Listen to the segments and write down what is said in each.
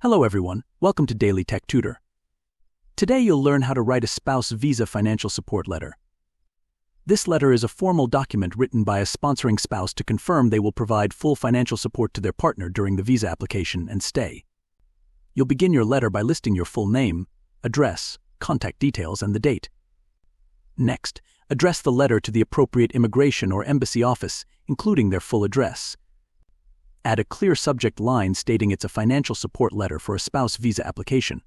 Hello everyone, welcome to Daily Tech Tutor. Today you'll learn how to write a spouse visa financial support letter. This letter is a formal document written by a sponsoring spouse to confirm they will provide full financial support to their partner during the visa application and stay. You'll begin your letter by listing your full name, address, contact details, and the date. Next, address the letter to the appropriate immigration or embassy office, including their full address. Add a clear subject line stating it's a financial support letter for a spouse visa application.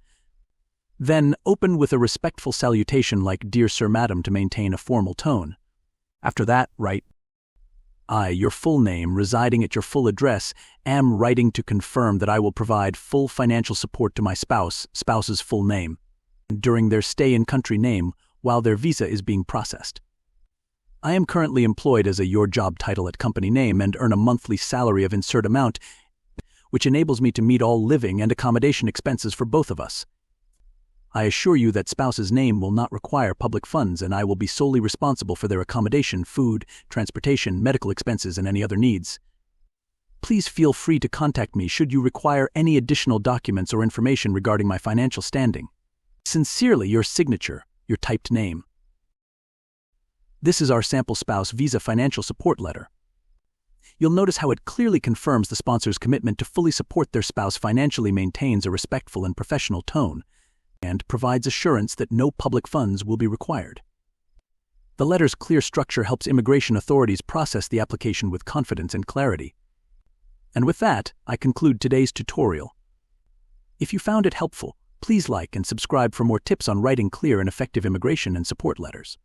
Then, open with a respectful salutation like "Dear Sir, Madam" to maintain a formal tone. After that, write, "I, your full name, residing at your full address, am writing to confirm that I will provide full financial support to my spouse's full name, during their stay in country name while their visa is being processed. I am currently employed as your job title at company name and earn a monthly salary of insert amount, which enables me to meet all living and accommodation expenses for both of us. I assure you that spouse's name will not require public funds and I will be solely responsible for their accommodation, food, transportation, medical expenses, and any other needs. Please feel free to contact me should you require any additional documents or information regarding my financial standing. Sincerely, your signature, your typed name." This is our sample spouse visa financial support letter. You'll notice how it clearly confirms the sponsor's commitment to fully support their spouse, financially maintains a respectful and professional tone, and provides assurance that no public funds will be required. The letter's clear structure helps immigration authorities process the application with confidence and clarity. And with that, I conclude today's tutorial. If you found it helpful, please like and subscribe for more tips on writing clear and effective immigration and support letters.